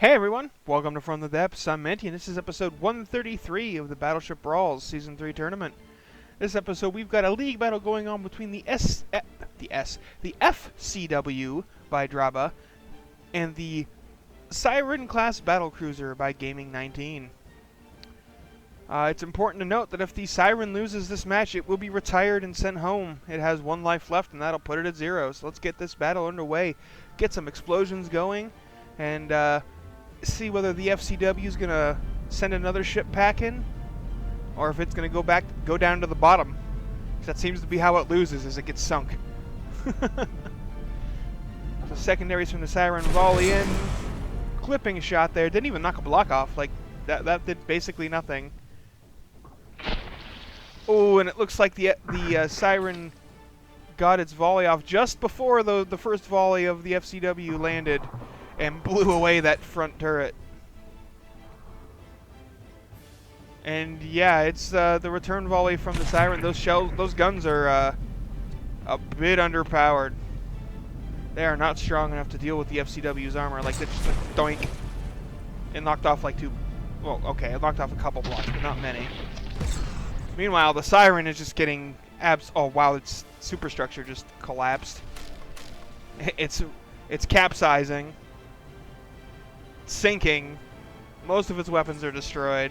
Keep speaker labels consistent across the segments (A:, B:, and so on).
A: Hey everyone, welcome to From the Depths. I'm Minty, and this is episode 133 of the Battleship Brawls Season 3 tournament. This episode, we've got a league battle going on between the FCW by Draba and the Seiren class battlecruiser by Gaming 19. It's important to note that if the Seiren loses this match, it will be retired and sent home. It has one life left, and that'll put it at 0. So let's get this battle underway, get some explosions going, and see whether the FCW is going to send another ship packing, or if it's going to go down to the bottom. That seems to be how it loses, as it gets sunk. The secondaries from the Seiren volley in, clipping a shot there. Didn't even knock a block off. Like that did basically nothing. Oh, and it looks like the Seiren got its volley off just before the first volley of the FCW landed and blew away that front turret. And yeah, it's the return volley from the Seiren. Those guns are a bit underpowered. They are not strong enough to deal with the FCW's armor. Like, they just like, doink. It knocked off like two. Well, okay, it knocked off a couple blocks, but not many. Meanwhile, the Seiren is just getting oh wow, its superstructure just collapsed. It's capsizing. Sinking. Most of its weapons are destroyed.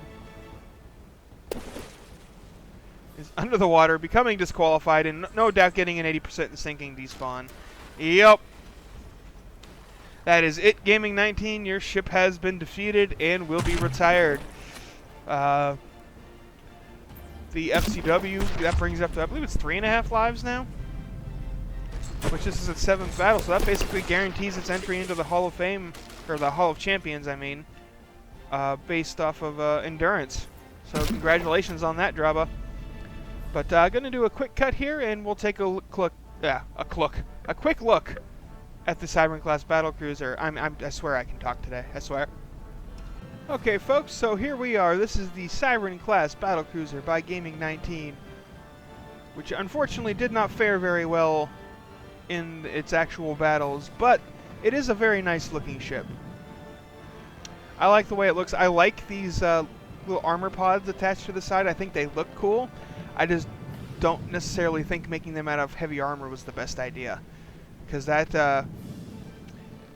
A: Is under the water, becoming disqualified, and no doubt getting an 80% in sinking despawn. Yep. That is it, Gaming 19. Your ship has been defeated and will be retired. The FCW, that brings up to, I believe it's 3.5 lives now, which this is its 7th battle, so that basically guarantees its entry into the Hall of Fame, or the Hall of Champions, I mean, based off of endurance. So congratulations on that, Draba. But I'm gonna do a quick cut here, and we'll take a quick look at the Seiren class battlecruiser. I swear I can talk today. I swear. Okay, folks. So here we are. This is the Seiren class battlecruiser by Gaming 19, which unfortunately did not fare very well in its actual battles, but it is a very nice looking ship. I like the way it looks. I like these little armor pods attached to the side. I think they look cool. I just don't necessarily think making them out of heavy armor was the best idea, because that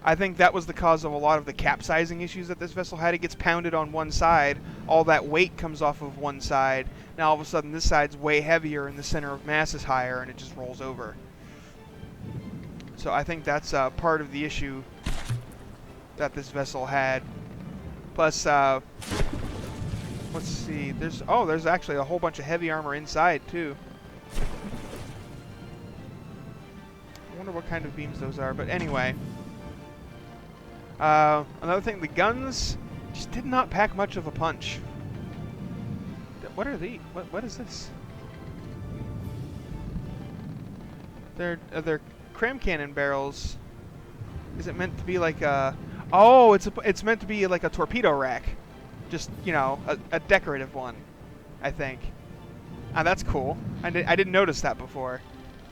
A: I think that was the cause of a lot of the capsizing issues that this vessel had. It gets pounded on one side, all that weight comes off of one side. Now all of a sudden this side's way heavier and the center of mass is higher, and it just rolls over. So I think that's part of the issue that this vessel had. Plus, let's see, there's actually a whole bunch of heavy armor inside too. I wonder what kind of beams those are, but anyway. Another thing, the guns just did not pack much of a punch. What are these? What is this? They're cram cannon barrels. Is it meant to be like a... Oh, it's meant to be like a torpedo rack. Just, you know, a decorative one, I think. Ah, that's cool. I didn't notice that before.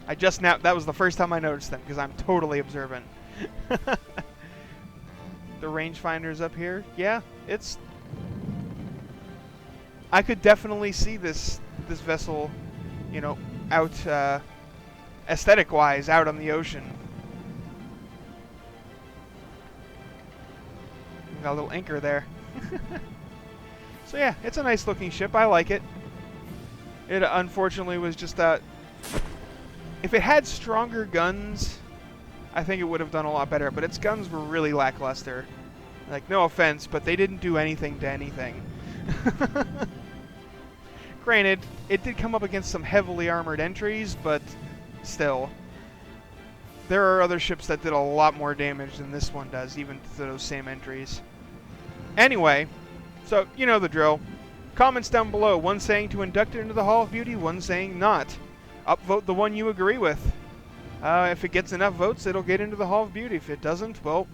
A: That was the first time I noticed them, because I'm totally observant. The rangefinder's up here. Yeah, it's... I could definitely see this vessel, you know, out, aesthetic-wise, out on the ocean. Got a little anchor there. So yeah, it's a nice looking ship. I like it. It unfortunately was just that... If it had stronger guns, I think it would have done a lot better, but its guns were really lackluster. Like, no offense, but they didn't do anything to anything. Granted, it did come up against some heavily armored entries, but still. There are other ships that did a lot more damage than this one does, even to those same entries. Anyway, so you know the drill. Comments down below, one saying to induct it into the Hall of Beauty, one saying not. Upvote the one you agree with. If it gets enough votes, it'll get into the Hall of Beauty. If it doesn't, well,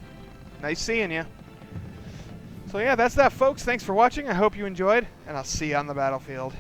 A: nice seeing you. So yeah, that's that, folks. Thanks for watching. I hope you enjoyed, and I'll see you on the battlefield.